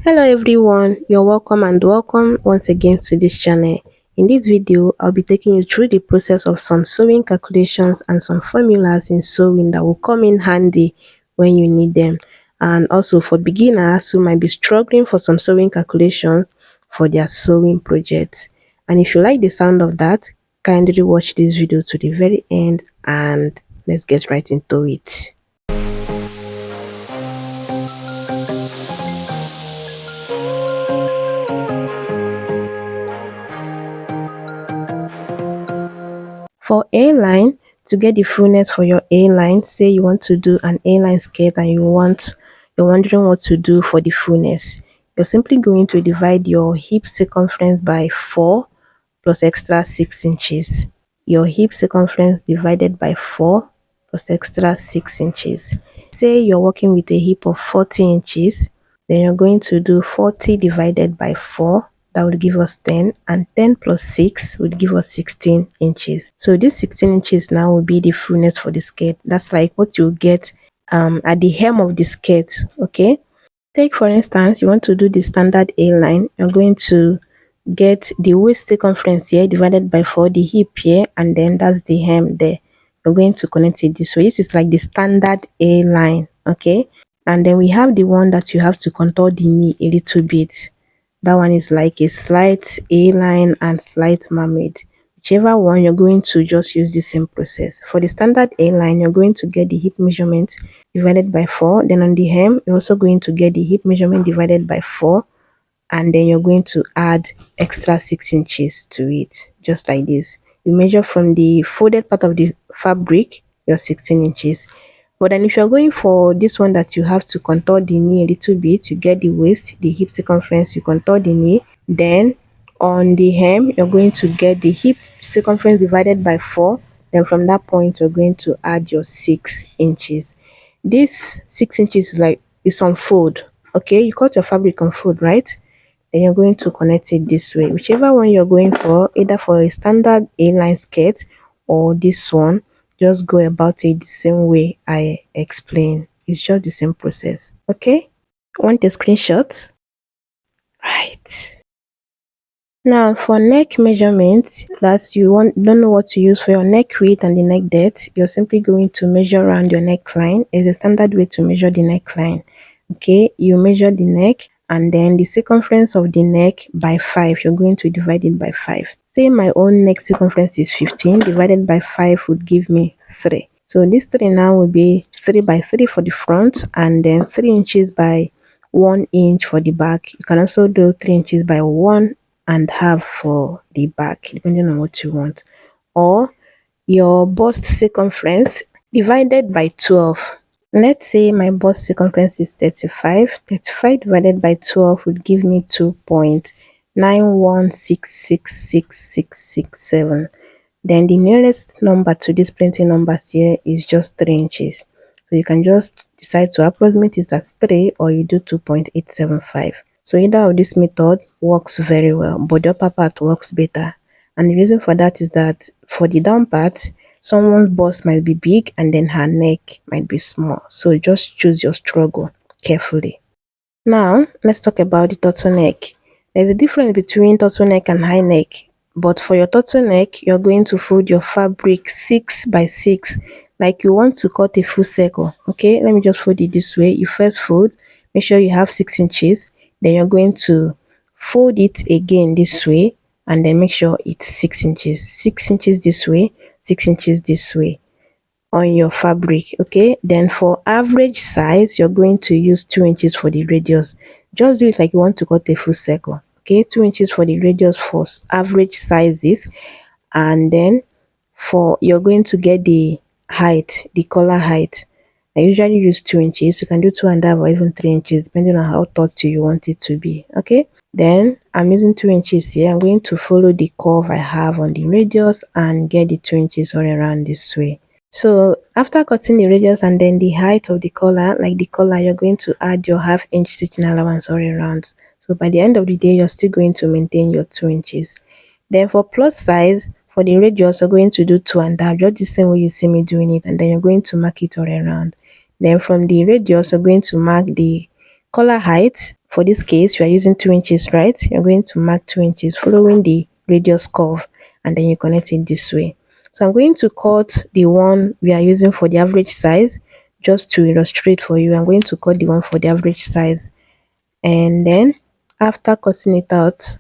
Hello everyone, you're welcome and welcome once again to this channel. In this video, I'll be taking you through the process of some sewing calculations and some formulas in sewing that will come in handy when you need them. And also for beginners who might be struggling for some sewing calculations for their sewing projects. And if you like the sound of that, kindly watch this video to the very end and let's get right into it. For A-line, to get the fullness for your A-line, say you want to do an A-line skirt and you're wondering what to do for the fullness. You're simply going to divide your hip circumference by 4 plus extra 6 inches. Your hip circumference divided by 4 plus extra 6 inches. Say you're working with a hip of 40 inches, then you're going to do 40 divided by 4. That would give us 10, and 10 plus 6 would give us 16 inches. So this 16 inches now will be the fullness for the skirt. That's like what you get at the hem of the skirt. Okay, take for instance, you want to do the standard A line. You're going to get the waist circumference here divided by 4, the hip here, and then that's the hem there. You're going to connect it this way. This is like the standard A line. Okay, and then we have the one that you have to contour the knee a little bit. That one is like a slight A-line and slight mermaid. Whichever one, you're going to just use the same process. For the standard A-line, you're going to get the hip measurement divided by 4. Then on the hem, you're also going to get the hip measurement divided by 4. And then you're going to add extra 6 inches to it, just like this. You measure from the folded part of the fabric, your 16 inches. But then if you're going for this one that you have to contour the knee a little bit, you get the waist, the hip circumference, you contour the knee. Then on the hem, you're going to get the hip circumference divided by 4. Then from that point, you're going to add your 6 inches. This 6 inches is on fold. Okay, you cut your fabric on fold, right? Then you're going to connect it this way. Whichever one you're going for, either for a standard A-line skirt or this one, just go about it the same way I explained. It's just the same process. Okay, want a screenshot? Right. Now for neck measurement, that don't know what to use for your neck width and the neck depth, you're simply going to measure around your neckline. It's a standard way to measure the neckline. Okay, you measure the neck and then the circumference of the neck by 5. You're going to divide it by 5. Say my own neck circumference is 15, divided by 5 would give me 3. So this 3 now will be 3 by 3 for the front and then 3 inches by 1 inch for the back. You can also do 3 inches by 1.5 for the back, depending on what you want. Or your bust circumference divided by 12. Let's say my bust circumference is 35. 35 divided by 12 would give me 2.916666667. Then the nearest number to these plenty numbers here is just 3 inches. So you can just decide to approximate it as 3 or you do 2.875. So either of this method works very well, but the upper part works better. And the reason for that is that for the down part, someone's bust might be big and then her neck might be small. So just choose your struggle carefully. Now, let's talk about the turtleneck. There's a difference between turtleneck and high neck. But for your turtleneck, you're going to fold your fabric 6 by 6. Like you want to cut a full circle. Okay, let me just fold it this way. You first fold, make sure you have 6 inches. Then you're going to fold it again this way. And then make sure it's 6 inches. 6 inches this way, 6 inches this way on your fabric. Okay, then for average size, you're going to use 2 inches for the radius. Just do it like you want to cut a full circle. Okay, 2 inches for the radius for average sizes. And then for you're going to get the height, the collar height. I usually use 2 inches. You can do 2.5 or even 3 inches depending on how taut you want it to be. Okay, then I'm using 2 inches here. I'm going to follow the curve I have on the radius and get the 2 inches all around this way. So after cutting the radius and then the height of the collar, like the collar, you're going to add your 1/2 inch stitching allowance all around. So by the end of the day, you're still going to maintain your 2 inches. Then for plus size, for the radius, you're going to do 2.5, just the same way you see me doing it, and then you're going to mark it all around. Then from the radius, you're going to mark the collar height For this case, you are using 2 inches, right? You're going to mark 2 inches following the radius curve, and then you connect it this way. So I'm going to cut the one we are using for the average size just to illustrate for you. I'm going to cut the one for the average size, and then after cutting it out,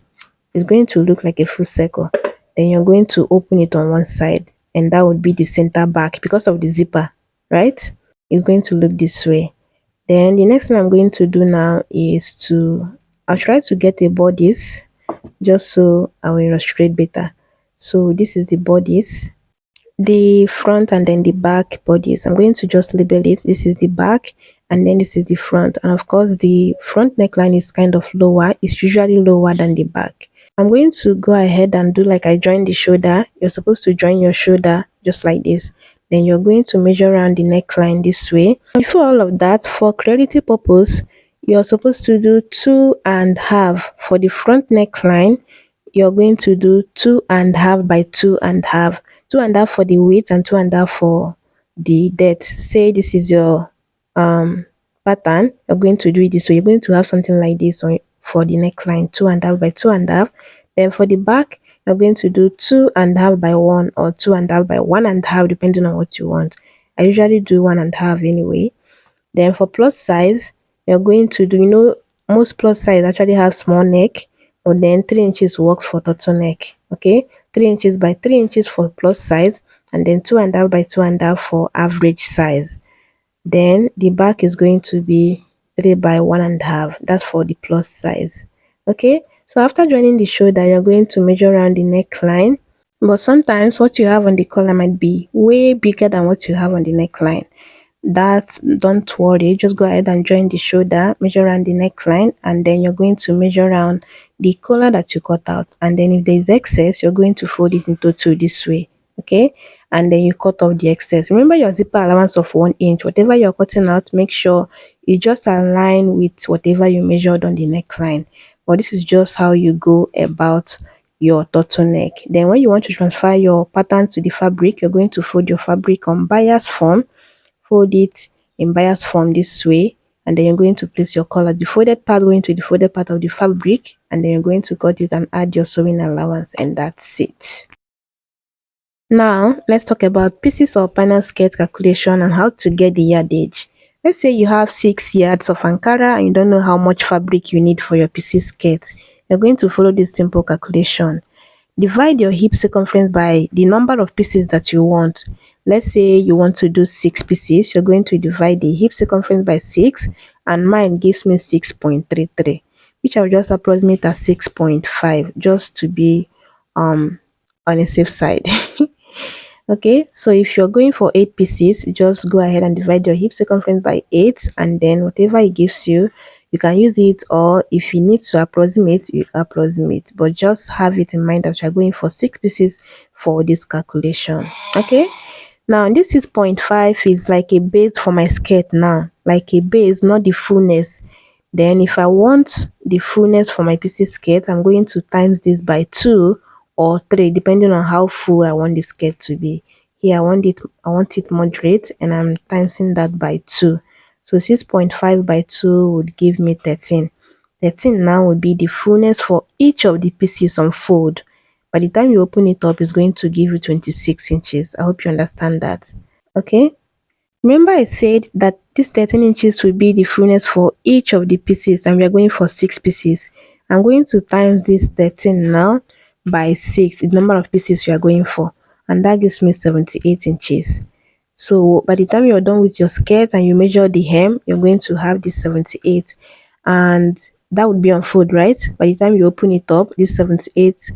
it's going to look like a full circle. Then you're going to open it on one side, and that would be the center back because of the zipper, right? It's going to look this way. Then the next thing I'm going to do now is I'll try to get a bodice just so I will illustrate better. So this is the bodice, the front and then the back bodice. I'm going to just label it. This is the back and then this is the front. And of course, the front neckline is kind of lower. It's usually lower than the back. I'm going to go ahead and do like I joined the shoulder. You're supposed to join your shoulder just like this. Then you're going to measure around the neckline this way. Before all of that, for clarity purpose, you're supposed to do 2.5 for the front neckline. You're going to do 2.5 by 2.5, 2.5 for the width and 2.5 for the depth. Say this is your pattern, you're going to do it this way. You're going to have something like this on for the neckline, 2.5 by 2.5. Then for the back, you're going to do 2.5 by 1 or 2.5 by 1.5, depending on what you want. I usually do 1.5 anyway. Then for plus size, you're going to do, most plus size actually have small neck, but then 3 inches works for turtleneck. Okay, 3 inches by 3 inches for plus size, and then 2.5 by 2.5 for average size. Then the back is going to be 3 by 1.5. That's for the plus size. Okay, so after joining the shoulder, you're going to measure around the neckline. But sometimes what you have on the collar might be way bigger than what you have on the neckline. Don't worry, just go ahead and join the shoulder, measure around the neckline, and then you're going to measure around the collar that you cut out. And then if there's excess, you're going to fold it into two this way. Okay, and then you cut off the excess. Remember your zipper allowance of 1 inch. Whatever you're cutting out, make sure it just align with whatever you measured on the neckline. But this is just how you go about your turtleneck. Then when you want to transfer your pattern to the fabric, you're going to fold your fabric on bias form. Fold it in bias form this way, and then you're going to place your collar, the folded part going to the folded part of the fabric, and then you're going to cut it and add your sewing allowance, and that's it. Now let's talk about pieces of panel skirt calculation and how to get the yardage. Let's say you have 6 yards of Ankara and you don't know how much fabric you need for your pieces skirt. You're going to follow this simple calculation. Divide your hip circumference by the number of pieces that you want. Let's say you want to do 6 pieces. You're going to divide the hip circumference by 6, and mine gives me 6.33, which I'll just approximate as 6.5 just to be on a safe side. Okay, so if you're going for 8 pieces, just go ahead and divide your hip circumference by 8, and then whatever it gives you, you can use it, or if you need to approximate, you approximate, but just have it in mind that you're going for 6 pieces for this calculation. Okay, now this 6.5 is like a base for my skirt now, like a base, not the fullness. Then if I want the fullness for my pieces skirt, I'm going to times this by 2 or 3, depending on how full I want the skirt to be. Here I want it moderate, and I'm timesing that by 2. So 6.5 by 2 would give me 13. 13 now would be the fullness for each of the pieces on fold. By the time you open it up, it's going to give you 26 inches. I hope you understand that. Okay. Remember I said that this 13 inches will be the fullness for each of the pieces, and we are going for 6 pieces. I'm going to times this 13 now by 6, the number of pieces you are going for, and that gives me 78 inches. So by the time you're done with your skirt and you measure the hem, you're going to have this 78, and that would be on fold, right? By the time you open it up, this 78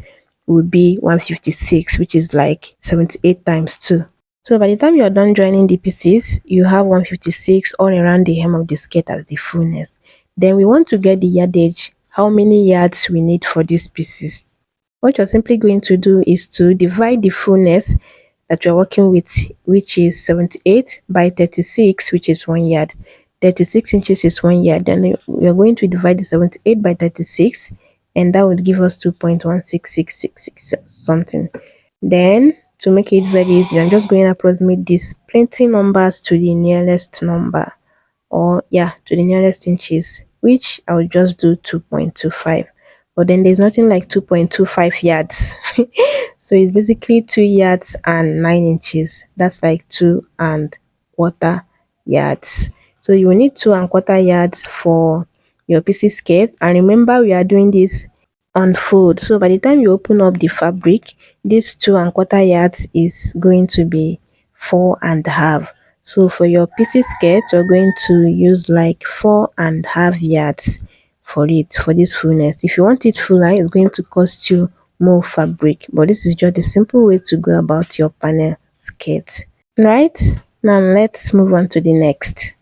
would be 156, which is like 78 times 2. So by the time you're done joining the pieces, you have 156 all around the hem of the skirt as the fullness. Then we want to get the yardage, how many yards we need for these pieces. What you're simply going to do is to divide the fullness that you're working with, which is 78 by 36, which is 1 yard. 36 inches is 1 yard. Then we're going to divide the 78 by 36, and that would give us 2.16666 something. Then to make it very easy, I'm just going to approximate these plenty numbers to the nearest number, or yeah, to the nearest inches. which I'll just do 2.25. But then there's nothing like 2.25 yards. So it's basically 2 yards and 9 inches. That's like 2.25 yards. So you will need 2.25 yards for your PC skirt. And remember, we are doing this unfold. So by the time you open up the fabric, this 2.25 yards is going to be 4.5. So for your PC skirt, you're going to use like 4.5 yards for it, for this fullness. If you want it fuller, it's going to cost you more fabric. But this is just a simple way to go about your panel skirt. Right? Now let's move on to the next.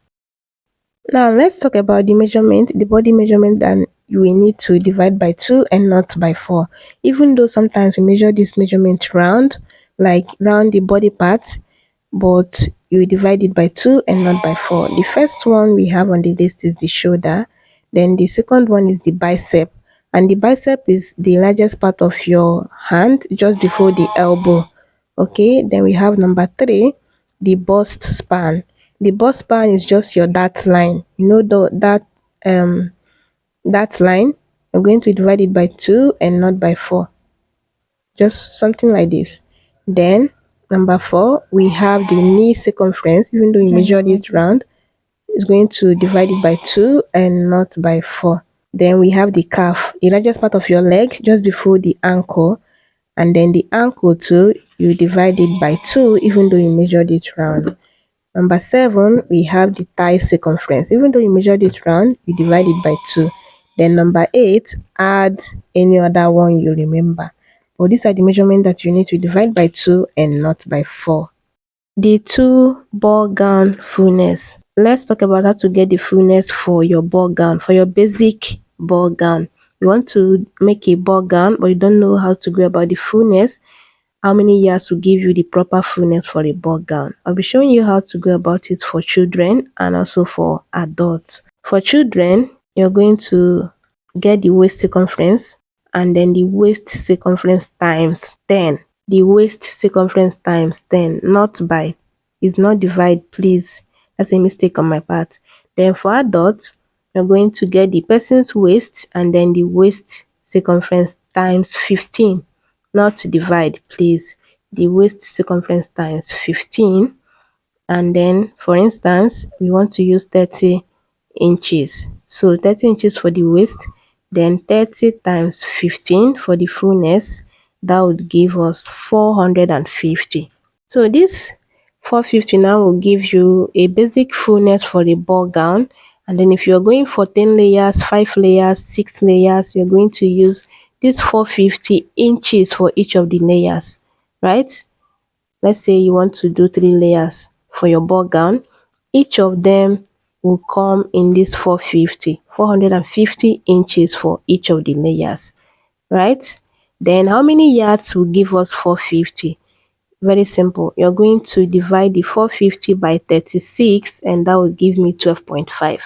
Now let's talk about the measurement, the body measurement that we need to divide by 2 and not by 4. Even though sometimes we measure this measurement round, like round the body part, but you divide it by 2 and not by 4. The first one we have on the list is the shoulder. Then the second one is the bicep. And the bicep is the largest part of your hand, just before the elbow. Okay, then we have number 3, the bust span. The bust span is just your that line. You know um that line. I'm going to divide it by 2 and not by 4. Just something like this. Then number 4, we have the knee circumference. Even though you measure it round, it's going to divide it by 2 and not by 4. Then we have the calf, the largest part of your leg, just before the ankle. And then the ankle too, you divide it by 2 even though you measured it round. Number 7, we have the thigh circumference. Even though you measured it round, you divide it by 2. Then number 8, add any other one you remember. But these are the measurements that you need to divide by 2 and not by 4. The 2 ball gown fullness. Let's talk about how to get the fullness for your ball gown, for your basic ball gown. You want to make a ball gown, but you don't know how to go about the fullness. How many yards will give you the proper fullness for a ball gown? I'll be showing you how to go about it for children and also for adults. For children, you're going to get the waist circumference and then the waist circumference times 10. The waist circumference times 10, not by, is not divide, please. That's a mistake on my part. Then for adults, you're going to get the person's waist and then the waist circumference times 15, not to divide, please. The waist circumference times 15. And then for instance, we want to use 30 inches. So 30 inches for the waist, then 30 times 15 for the fullness. That would give us 450. So this 450 now will give you a basic fullness for a ball gown. And then if you're going for 10 layers, 5 layers, 6 layers, you're going to use this 450 inches for each of the layers, right? Let's say you want to do 3 layers for your ball gown. Each of them will come in this 450 inches for each of the layers, right? Then how many yards will give us 450? Very simple. You're going to divide the 450 by 36 and that will give me 12.5.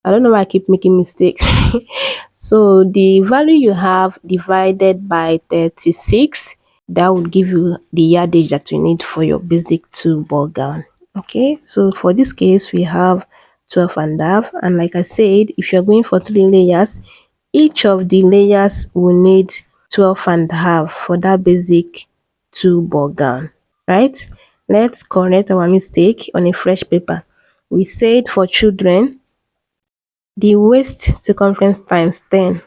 I don't know why I keep making mistakes. So the value you have divided by 36, that would give you the yardage that you need for your basic 2 ball gown. Okay, so for this case we have 12.5, and like I said, if you're going for 3 layers, each of the layers will need 12.5 for that basic 2 ball gown, right? Let's correct our mistake on a fresh paper. We said for children, the waist circumference times 10.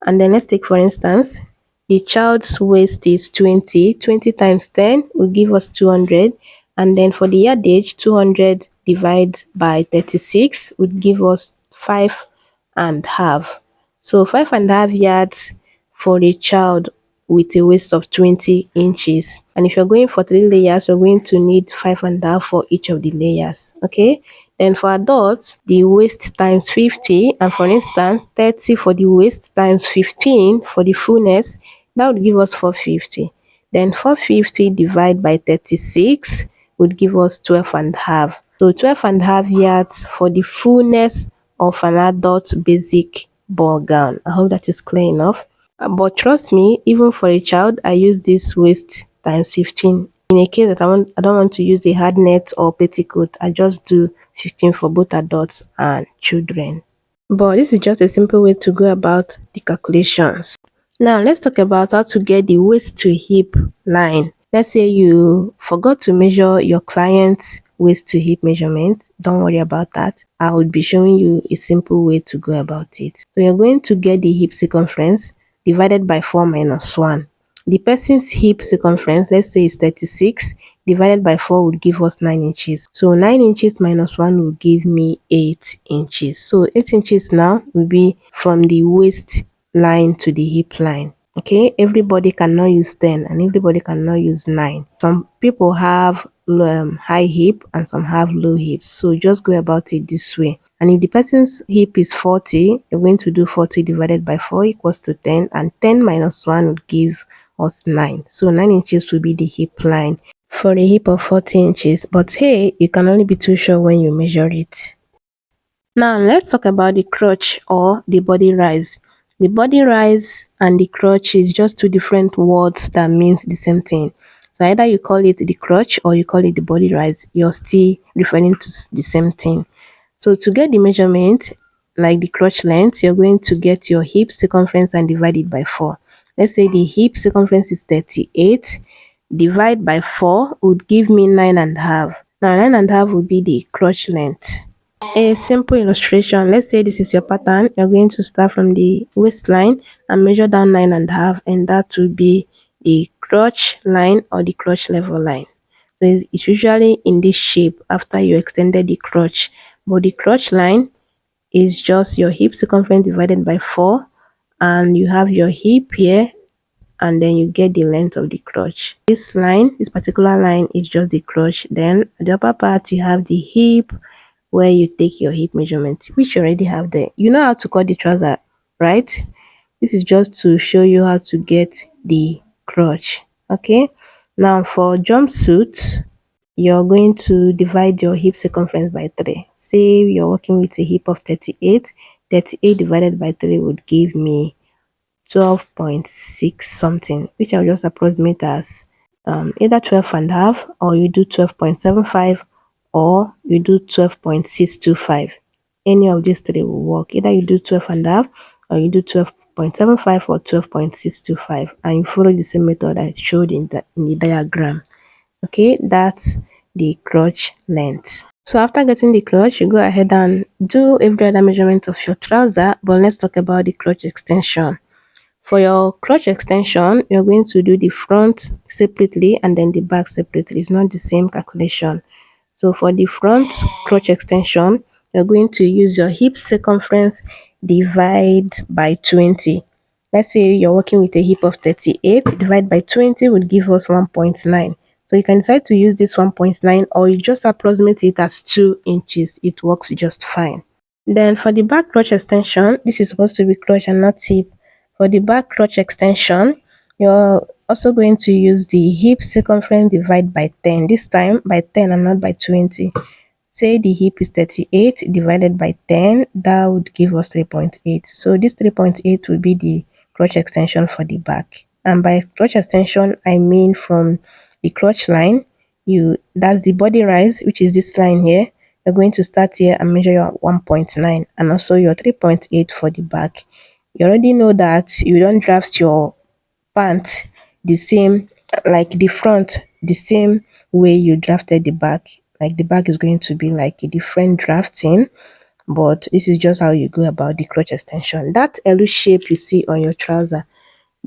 And then let's take for instance, the child's waist is 20. 20 times 10 will give us 200. And then for the yardage, 200 divided by 36 would give us 5.5. So 5.5 yards for a child with a waist of 20 inches. And if you're going for 3 layers, you're going to need 5.5 for each of the layers. Okay. Then for adults, the waist times 50, and for instance, 30 for the waist times 15 for the fullness, that would give us 450. Then 450 divided by 36 would give us 12.5. So 12.5 yards for the fullness of an adult basic ball gown. I hope that is clear enough. But trust me, even for a child, I use this waist times 15. In a case that I don't want to use a hard net or petticoat, I just do 15 for both adults and children. But this is just a simple way to go about the calculations. Now let's talk about how to get the waist to hip line. Let's say you forgot to measure your client's waist to hip measurement. Don't worry about that. I will be showing you a simple way to go about it. So you're going to get the hip circumference divided by 4 minus 1. The person's hip circumference, let's say is 36, divided by 4 would give us 9 inches. So 9 inches minus 1 will give me 8 inches. So 8 inches now will be from the waist line to the hip line. Okay, everybody cannot use 10 and everybody cannot use 9. Some people have high hip and some have low hips. So just go about it this way. And if the person's hip is 40, you're going to do 40 divided by 4 equals to 10, and 10 minus 1 would give us 9. So 9 inches will be the hip line for a hip of 40 inches. But hey, you can only be too sure when you measure it. Now let's talk about the crotch or the body rise. The body rise and the crotch is just two different words that means the same thing. So either you call it the crotch or you call it the body rise, you're still referring to the same thing. So to get the measurement, like the crotch length, you're going to get your hip circumference and divide it by 4. Let's say the hip circumference is 38, divide by 4 would give me 9.5. Now 9.5 would be the crotch length. A simple illustration, let's say this is your pattern. You're going to start from the waistline and measure down 9.5, and that will be the crotch line or the crotch level line. So it's usually in this shape after you extended the crotch, but the crotch line is just your hip circumference divided by 4, and you have your hip here, and then you get the length of the crotch. This line, this particular line, is just the crotch. Then at the upper part you have the hip, where you take your hip measurement, which you already have there. You know how to cut the trouser, right? This is just to show you how to get the crotch. Okay, now for jumpsuits, you're going to divide your hip circumference by 3. Say you're working with a hip of 38. 38 divided by 3 would give me 12.6 something, which I'll just approximate as either 12.5, or you do 12.75, or you do 12.625. Any of these three will work. Either you do 12.5, or you do 12.75, or 12.625, and you follow the same method I showed in the diagram. Okay, that's the crotch length. So after getting the crotch, you go ahead and do every other measurement of your trouser, but let's talk about the crotch extension. For your crotch extension, you're going to do the front separately and then the back separately. It's not the same calculation. So for the front crotch extension, you're going to use your hip circumference divide by 20. Let's say you're working with a hip of 38, divide by 20 would give us 1.9. So you can decide to use this 1.9, or you just approximate it as 2 inches. It works just fine. Then for the back crotch extension, this is supposed to be crotch and not hip. For the back crotch extension, you're also going to use the hip circumference divide by 10. This time by 10 and not by 20. Say the hip is 38 divided by 10, that would give us 3.8. So this 3.8 will be the crotch extension for the back. And by crotch extension, I mean from the crotch line, that's the body rise, which is this line here. You're going to start here and measure your 1.9 and also your 3.8 for the back. You already know that you don't draft your pants the same, like the front, the same way you drafted the back. Like the back is going to be like a different drafting, but this is just how you go about the crotch extension. That L shape you see on your trouser,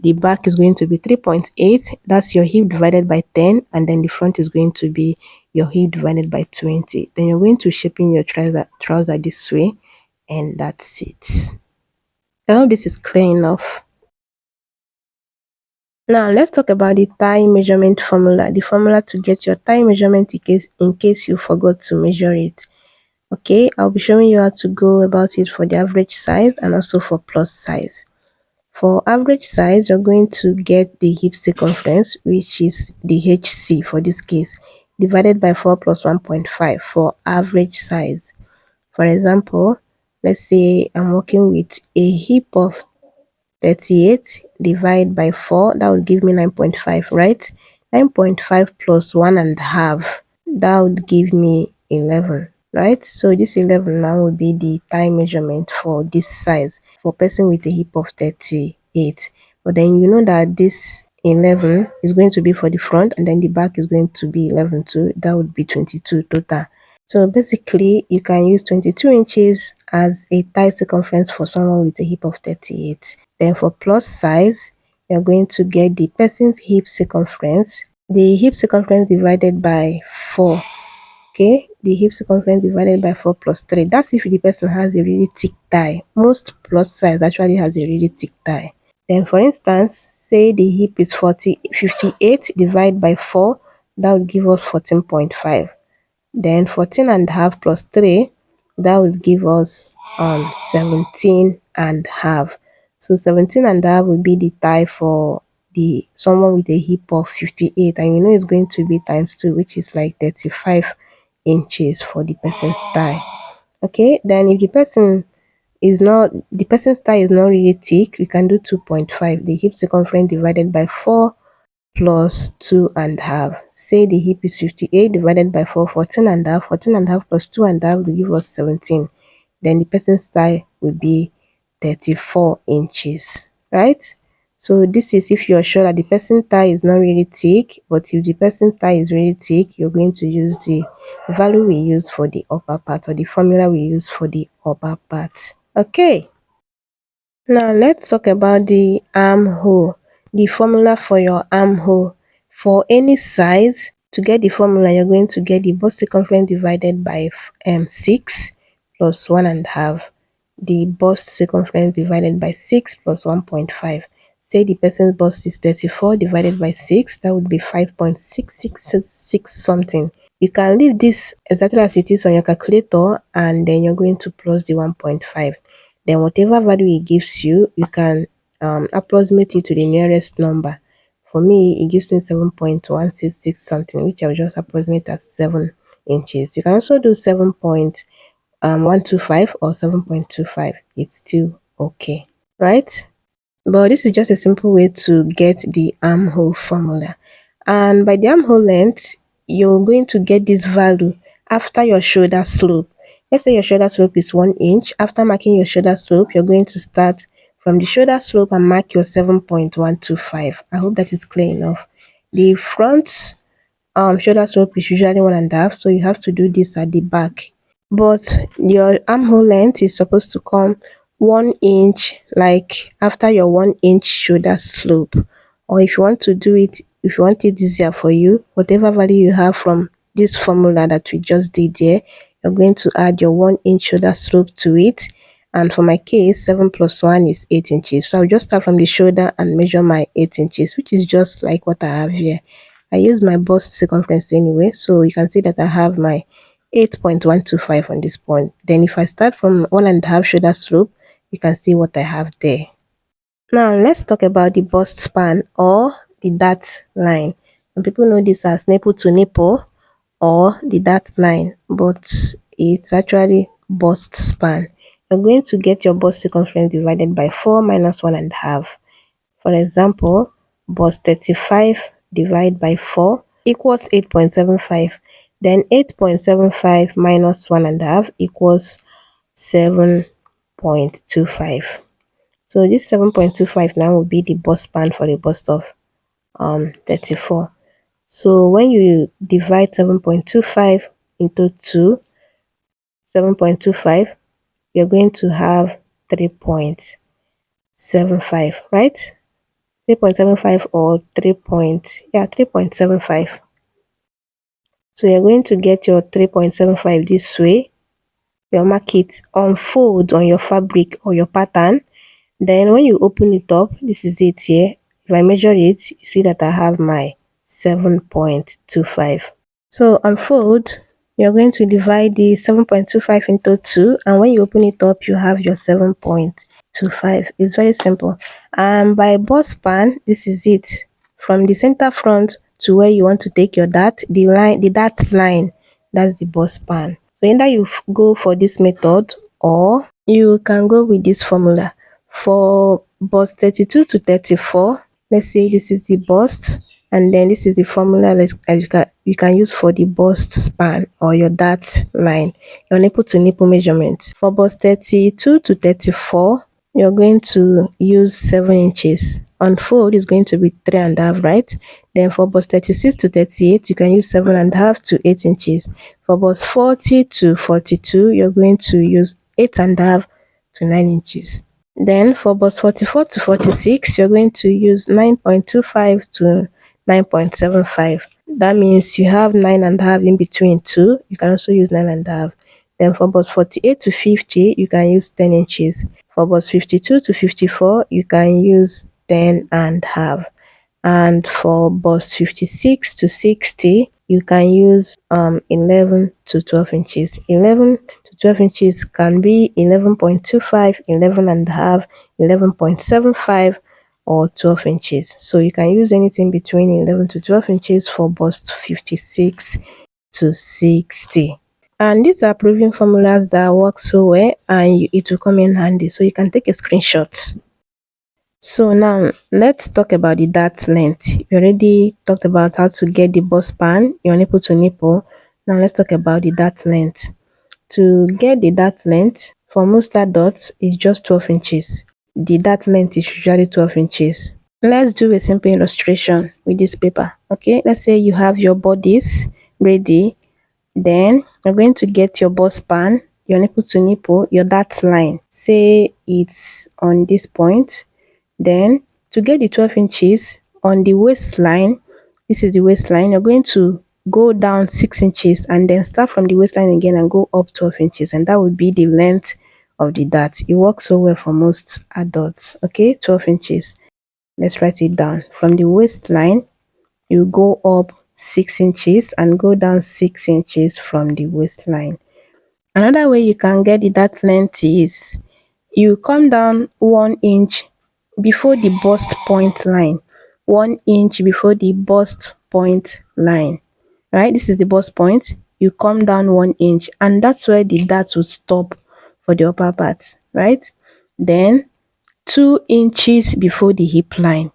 the back is going to be 3.8. That's your hip divided by 10, and then the front is going to be your hip divided by 20. Then you're going to shape in your trouser this way, and that's it. I hope this is clear enough. Now let's talk about the thigh measurement formula. The formula to get your thigh measurement in case you forgot to measure it. Okay, I'll be showing you how to go about it for the average size and also for plus size. For average size, you're going to get the hip circumference, which is the HC for this case, divided by 4 plus 1.5 for average size. For example, let's say I'm working with a hip of 38 divided by 4, that would give me 9.5, right? 9.5 plus 1.5, that would give me 11. right? So this 11 now will be the thigh measurement for this size for person with a hip of 38. But then you know that this 11 is going to be for the front, and then the back is going to be 11 too. That would be 22 total. So basically you can use 22 inches as a thigh circumference for someone with a hip of 38. Then for plus size, you're going to get the person's hip circumference, the hip circumference divided by 4. Okay, the hip circumference divided by 4 plus 3. That's if the person has a really thick thigh. Most plus size actually has a really thick thigh. Then for instance, say the hip is 58 divided by 4, that would give us 14.5. Then 14 and a half plus 3, that would give us 17 and a half. So 17 and a half would be the thigh for the someone with a hip of 58, and you know it's going to be times 2, which is like 35 inches for the person's thigh. Okay, then if the person's thigh is not really thick, we can do 2.5, the hip circumference divided by 4 plus 2 and a half. Say the hip is 58 divided by 4, 14 and a half. 14 and a half plus 2 and a half will give us 17. Then the person's thigh will be 34 inches, right? So this is if you're sure that the person's thigh is not really thick, but if the person's thigh is really thick, you're going to use the value we used for the upper part, or the formula we used for the upper part. Okay. Now let's talk about the armhole. The formula for your armhole. For any size, to get the formula, you're going to get the bust circumference divided by 6 plus 1.5. The bust circumference divided by 6 plus 1.5. Say the person's bust is 34 divided by 6, that would be 5.666 something. You can leave this exactly as it is on your calculator, and then you're going to plus the 1.5. Then whatever value it gives you, you can approximate it to the nearest number. For me, it gives me 7.166 something, which I'll just approximate as 7 inches. You can also do 7.125 or 7.25. It's still okay, right? But this is just a simple way to get the armhole formula. And by the armhole length, you're going to get this value after your shoulder slope. Let's say your shoulder slope is 1 inch. After marking your shoulder slope, you're going to start from the shoulder slope and mark your 7.125. I hope that is clear enough. The front shoulder slope is usually 1.5, so you have to do this at the back. But your armhole length is supposed to come 1 inch, like after your 1 inch shoulder slope. Or if you want to do it, if you want it easier for you, whatever value you have from this formula that we just did there, you're going to add your 1 inch shoulder slope to it. And for my case, 7 plus 1 is 8 inches. So I'll just start from the shoulder and measure my 8 inches, which is just like what I have here. I use my bust circumference anyway, so you can see that I have my 8.125 on this point. Then if I start from 1.5 shoulder slope, you can see what I have there. Now let's talk about the bust span, or the dart line. And people know this as nipple to nipple or the dart line, but it's actually bust span. You're going to get your bust circumference divided by 4 minus 1.5. For example, bust 35 divided by 4 equals 8.75. Then 8.75 minus 1.5 equals 7.25. So this 7.25 now will be the bust span for the bust of 34. So when you divide 7.25 into 2, 7.25, you're going to have 3.75, right? 3.75 or 3.75. So you're going to get your 3.75 this way. You'll mark it, unfold on your fabric or your pattern. Then when you open it up, this is it here. If I measure it, you see that I have my 7.25. So unfold, you're going to divide the 7.25 into 2, and when you open it up, you have your 7.25. It's very simple. And by bust span, this is it. From the center front to where you want to take your dart, the dart line, that's the bust span. So either you go for this method, or you can go with this formula. For bust 32 to 34, let's say this is the bust, And then this is the formula that you can use for the bust span or your dart line, your nipple to nipple measurement. For bust 32 to 34, you're going to use 7 inches. On fold is going to be 3.5, right? Then for bust 36 to 38, you can use 7.5 to 8 inches. For bust 40 to 42, you're going to use 8.5 to 9 inches. Then for bust 44 to 46, you're going to use 9.25 to 9.75. That means you have 9.5 in between two. You can also use 9.5. Then for bust 48 to 50, you can use 10 inches. For bust 52 to 54, you can use 10.5. And for bust 56 to 60, you can use 11 to 12 inches. 11 to 12 inches can be 11.25, 11.5, 11.75, or 12 inches. So you can use anything between 11 to 12 inches for bust 56 to 60. And these are proven formulas that work so well, and it will come in handy, so you can take a screenshot. So now let's talk about the dart length. We already talked about how to get the bust span, your nipple to nipple. Now let's talk about the dart length. To get the dart length, for most dots, it's just 12 inches. The dart length is usually 12 inches. Let's do a simple illustration with this paper. Okay, let's say you have your bodice ready. Then you're going to get your bust span, your nipple to nipple, your dart line. Say it's on this point. Then to get the 12 inches on the waistline, this is the waistline, you're going to go down 6 inches and then start from the waistline again and go up 12 inches, and that would be the length of the dart. It works so well for most adults. Okay, 12 inches. Let's write it down. From the waistline, you go up 6 inches and go down 6 inches from the waistline. Another way you can get the dart length is you come down 1 inch before the bust point line. 1 inch before the bust point line. Right? This is the bust point. You come down 1 inch, and that's where the dart will stop for the upper part. Right? Then 2 inches before the hip line.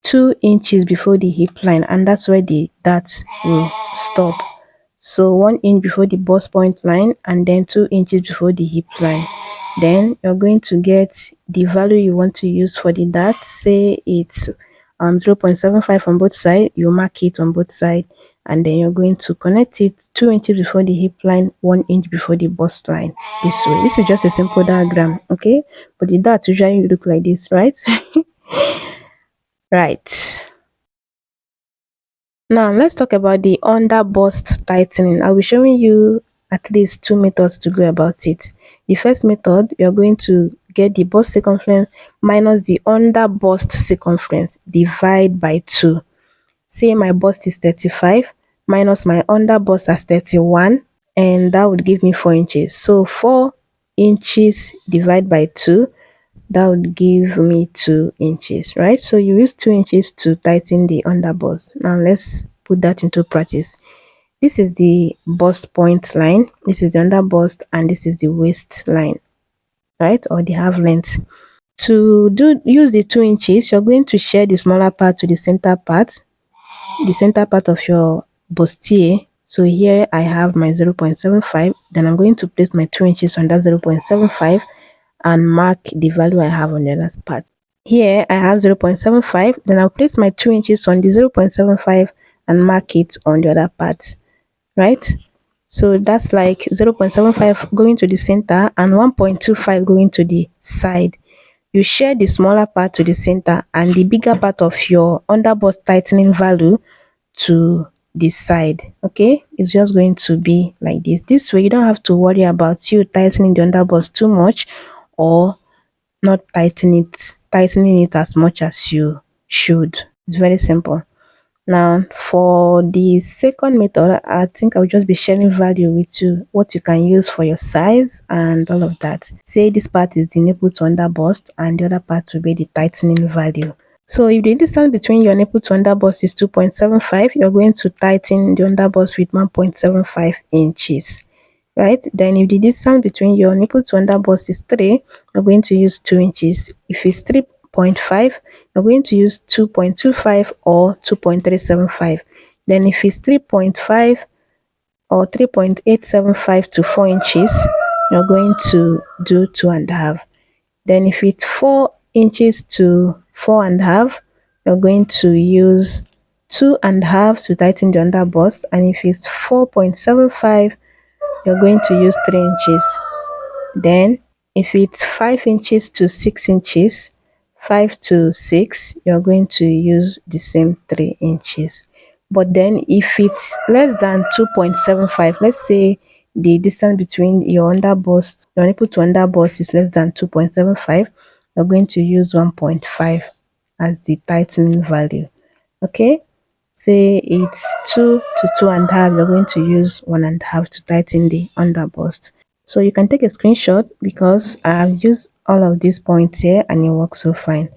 2 inches before the hip line, and that's where the dart will stop. So 1 inch before the bust point line and then 2 inches before the hip line. Then you're going to get the value you want to use for the dart. Say it's 0.75 on both sides. You mark it on both sides, and then you're going to connect it 2 inches before the hip line, 1 inch before the bust line. This way. This is just a simple diagram, okay? But the dart usually look like this, right? Right. Now let's talk about the underbust tightening. I'll be showing you at least 2 methods to go about it. The first method, you're going to get the bust circumference minus the underbust circumference, divide by 2. Say my bust is 35 minus my underbust as 31, and that would give me 4 inches. So 4 inches divided by 2, that would give me 2 inches, right? So you use 2 inches to tighten the underbust. Now let's put that into practice. This is the bust point line, this is the underbust, and this is the waistline, right? Or the half length. To use the 2 inches, you're going to share the smaller part to the center part of your bustier. So here I have my 0.75, then I'm going to place my 2 inches on that 0.75 and mark the value I have on the other part. Here I have 0.75, then I'll place my 2 inches on the 0.75 and mark it on the other part, right? So that's like 0.75 going to the center and 1.25 going to the side. You share the smaller part to the center and the bigger part of your underbust tightening value to the side. Okay, it's just going to be like this. This way you don't have to worry about you tightening the underbust too much or not tightening it as much as you should. It's very simple. Now for the second method, I think I'll just be sharing value with you, what you can use for your size and all of that. Say this part is the nipple to underbust and the other part will be the tightening value. So if the distance between your nipple to underbust is 2.75, you're going to tighten the underbust with 1.75 inches. Right? Then if the distance between your nipple to underbust is 3, you're going to use 2 inches. If it's 2.5, you're going to use 2.25 or 2.375. Then if it's 3.5 or 3.875 to 4 inches, you're going to do 2.5. Then if it's 4 inches to 4.5, you're going to use 2.5 to tighten the underbust. And if it's 4.75, you're going to use 3 inches. Then if it's 5 inches to 6 inches, 5 to 6, you're going to use the same 3 inches. But then if it's less than 2.75, let's say the distance between your underbust, your nipple to underbust is less than 2.75, you're going to use 1.5 as the tightening value. Okay, say it's 2 to 2.5, you're going to use 1.5 to tighten the underbust. So you can take a screenshot because I have used all of these points here and it works so fine.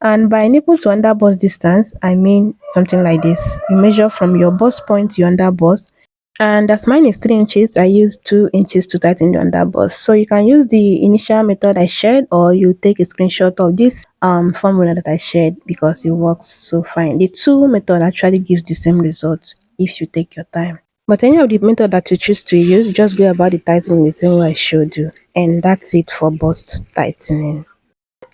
And by nipple to underbust distance, I mean something like this. You measure from your bust point to your underbust, and as mine is 3 inches, I use 2 inches to tighten the underbust. So you can use the initial method I shared, or you take a screenshot of this formula that I shared because it works so fine. The two method actually gives the same result if you take your time. But any of the method that you choose to use, just go about the tightening the same way I showed you. And that's it for bust tightening.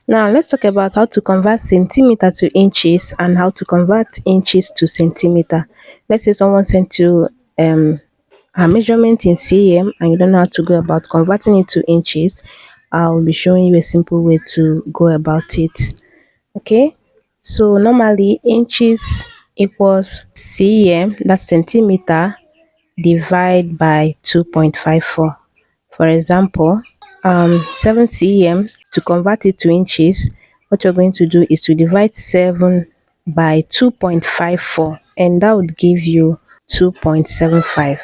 Now let's talk about how to convert centimeter to inches and how to convert inches to centimeter. Let's say someone sent you a measurement in cm and you don't know how to go about converting it to inches. I'll be showing you a simple way to go about it. Okay, so normally inches equals cm, that's centimeter, divide by 2.54. For example, 7 cm, to convert it to inches, what you're going to do is to divide 7 by 2.54, and that would give you 2.75.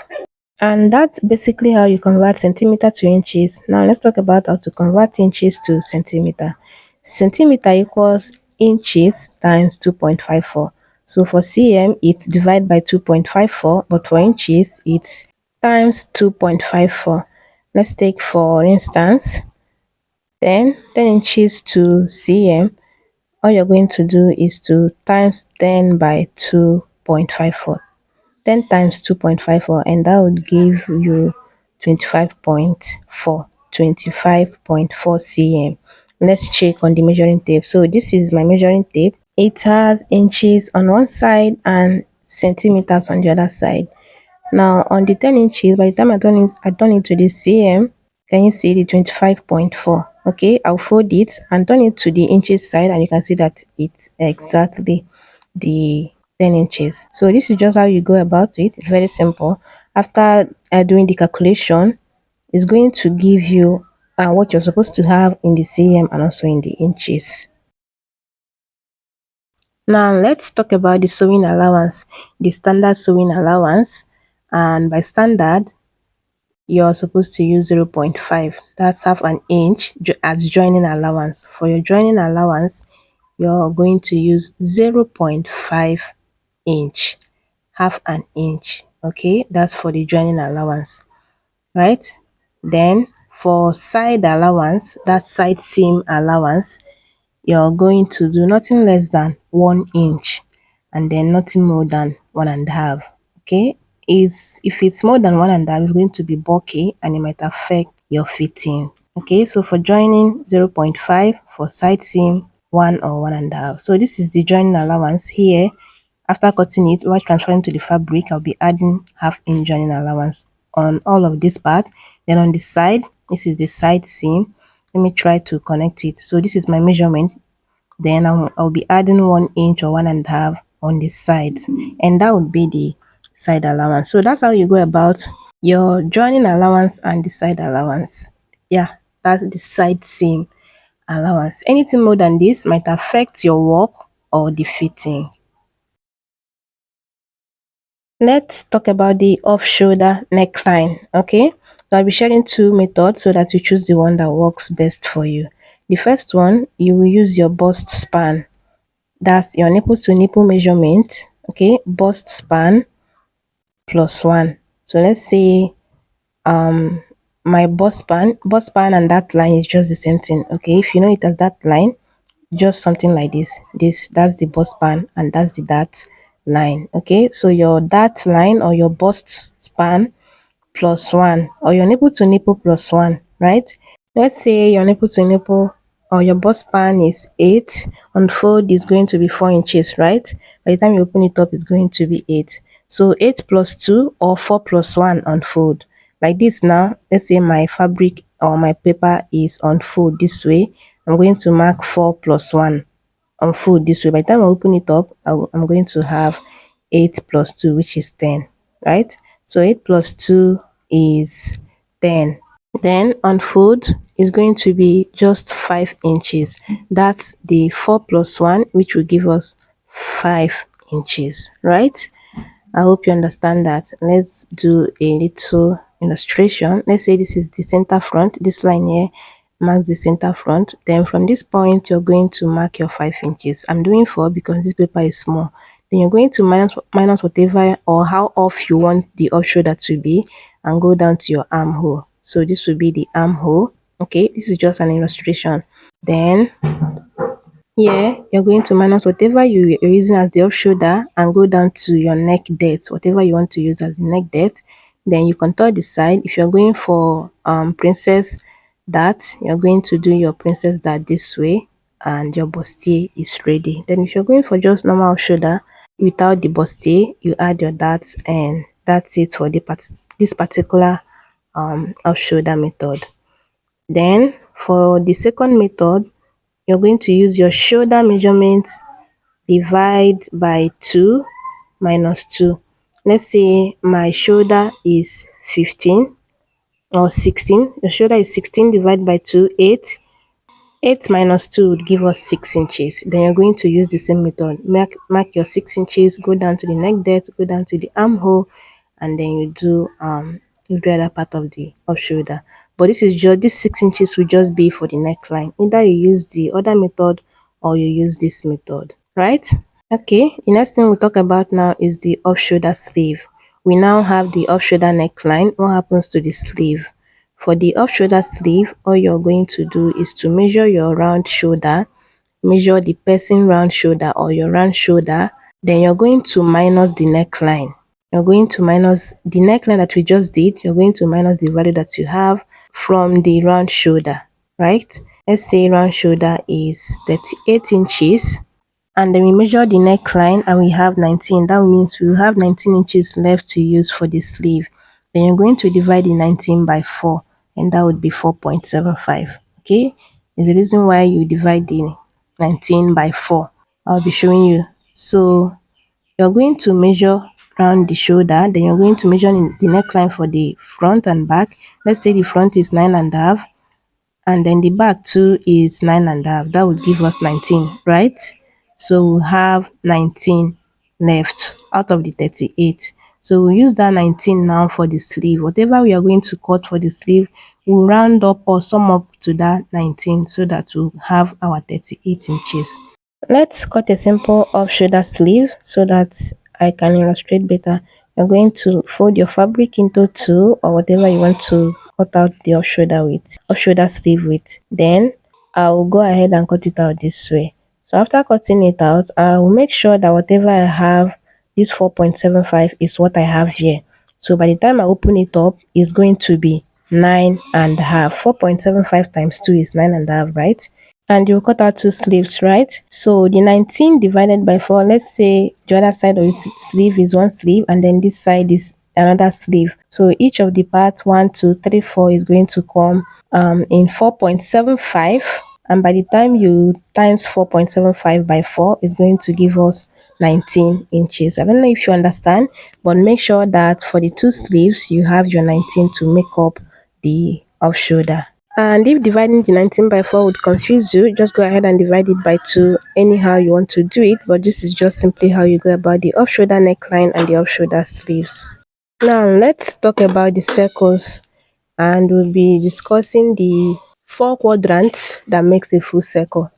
And that's basically how you convert centimeter to inches. Now let's talk about how to convert inches to centimeter. Centimeter equals inches times 2.54. So for cm, it's divided by 2.54, but for inches, it's times 2.54. Let's take for instance 10 inches to cm. All you're going to do is to times 10 by 2.54. 10 times 2.54, and that would give you 25.4 cm. Let's check on the measuring tape. So this is my measuring tape. It has inches on one side and centimeters on the other side. Now on the 10 inches, by the time I turn it to the cm, can you see the 25.4? Okay, I'll fold it and turn it to the inches side, and you can see that it's exactly the 10 inches. So this is just how you go about it. It's very simple. After doing the calculation, it's going to give you what you're supposed to have in the cm and also in the inches. Now let's talk about the sewing allowance, the standard sewing allowance. And by standard, you're supposed to use 0.5. That's half an inch as joining allowance. For your joining allowance, you're going to use 0.5 inch, half an inch. Okay, that's for the joining allowance, right? Then for side allowance, that's side seam allowance, you're going to do nothing less than 1 inch and then nothing more than 1.5. Okay, is if it's more than 1.5, it's going to be bulky and it might affect your fitting. Okay, so for joining 0.5, for side seam 1 or 1.5. So this is the joining allowance. Here, after cutting it, while transferring to the fabric, I'll be adding half inch joining allowance on all of this part. Then on the side, this is the side seam. Let me try to connect it. So this is my measurement. Then I'll be adding 1 inch or 1.5 on the sides, and that would be the side allowance. So that's how you go about your joining allowance and the side allowance. Yeah, that's the side seam allowance. Anything more than this might affect your work or the fitting. Let's talk about the off-shoulder neckline. Okay, so I'll be sharing two methods so that you choose the one that works best for you. The first one, you will use your bust span. That's your nipple to nipple measurement. Okay, bust span plus 1. So let's say my bust span and that line is just the same thing. Okay, if you know it as that line, just something like this. That's the bust span and that's the dart line. Okay, so your dart line or your bust span plus 1, or your nipple to nipple plus 1, right? Let's say your nipple to nipple or your bust span is 8, unfold is going to be 4 inches, right? By the time you open it up, it's going to be 8. So 8 plus 2 or 4 plus 1 unfold. Like this now, let's say my fabric or my paper is unfold this way. I'm going to mark 4 plus 1 unfold this way. By the time I open it up, I'm going to have 8 plus 2, which is 10, right? So 8 plus 2 is 10. Then unfold is going to be just 5 inches. That's the 4 plus 1, which will give us 5 inches, right? I hope you understand that. Let's do a little illustration. Let's say this is the center front. This line here marks the center front. Then from this point, you're going to mark your 5 inches. I'm doing 4 because this paper is small. Then you're going to minus whatever or how off you want the off shoulder to be and go down to your armhole. So this will be the armhole. Okay, this is just an illustration. Then here, you're going to minus whatever you're using as the off shoulder and go down to your neck depth, whatever you want to use as the neck depth. Then you contour the side. If you're going for princess dart, you're going to do your princess dart this way and your bustier is ready. Then if you're going for just normal off shoulder without the bustier, you add your darts and that's it for this particular off shoulder method. Then for the second method, you're going to use your shoulder measurement, divide by 2 minus 2. Let's say my shoulder is 15 or 16. Your shoulder is 16 divided by 2, 8. 8 minus 2 would give us 6 inches. Then you're going to use the same method. Mark your 6 inches, go down to the neck depth, go down to the armhole, and then you do other part of the off shoulder. But this 6 inches will just be for the neckline. Either you use the other method or you use this method, right? Okay, the next thing we'll talk about now is the off shoulder sleeve. We now have the off shoulder neckline. What happens to the sleeve? For the off shoulder sleeve, all you're going to do is to measure your round shoulder, measure the person round shoulder or your round shoulder, then you're going to minus the neckline. You're going to minus the neckline that we just did, you're going to minus the value that you have from the round shoulder, right? Let's say round shoulder is 38 inches and then we measure the neckline and we have 19. That means we will have 19 inches left to use for the sleeve. Then you're going to divide the 19 by 4 and that would be 4.75. Okay, is the reason why you divide the 19 by 4. I'll be showing you. So you're going to measure around the shoulder, then you're going to measure the neckline for the front and back. Let's say the front is 9.5 and then the back too is 9.5. That would give us 19, right? So we have 19 left out of the 38. So we'll use that 19 now for the sleeve. Whatever we are going to cut for the sleeve, we'll round up or sum up to that 19 so that we'll have our 38 inches. Let's cut a simple off shoulder sleeve so that I can illustrate better. You're going to fold your fabric into 2 or whatever you want to cut out the off shoulder sleeve with. Then I will go ahead and cut it out this way. So after cutting it out, I will make sure that whatever I have, this 4.75 is what I have here. So by the time I open it up, it's going to be 9.5. 4.75 times 2 is 9.5, right? And you cut out 2 sleeves, right? So the 19 divided by 4, let's say the other side of the sleeve is 1 sleeve and then this side is another sleeve. So each of the parts 1, 2, 3, 4 is going to come in 4.75, and by the time you times 4.75 by 4, it's going to give us 19 inches. I don't know if you understand, but make sure that for the 2 sleeves you have your 19 to make up the off shoulder. And if dividing the 19 by 4 would confuse you, just go ahead and divide it by 2 anyhow you want to do it, but this is just simply how you go about the off shoulder neckline and the off shoulder sleeves. Now let's talk about the circles, and we'll be discussing the 4 quadrants that makes a full circle.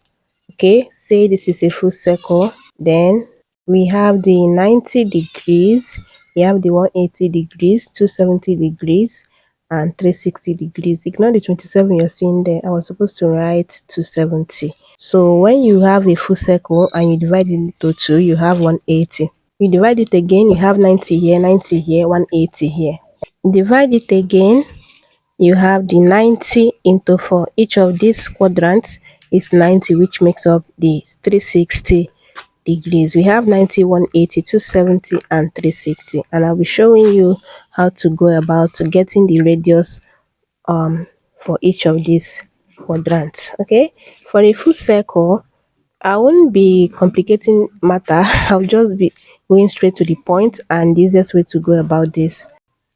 Okay, say this is a full circle, then we have the 90 degrees, we have the 180 degrees, 270 degrees, and 360 degrees. Ignore the 27 you're seeing there. I was supposed to write 270. So when you have a full circle and you divide it into two, you have 180. You divide it again, you have 90 here, 90 here, 180 here. Divide it again, you have the 90 into 4. Each of these quadrants is 90, which makes up the 360 degrees. We have 90, 180, 270, and 360. And I'll be showing you how to go about getting the radius for each of these quadrants. Okay, for a full circle, I won't be complicating matter. I'll just be going straight to the point, and the easiest way to go about this.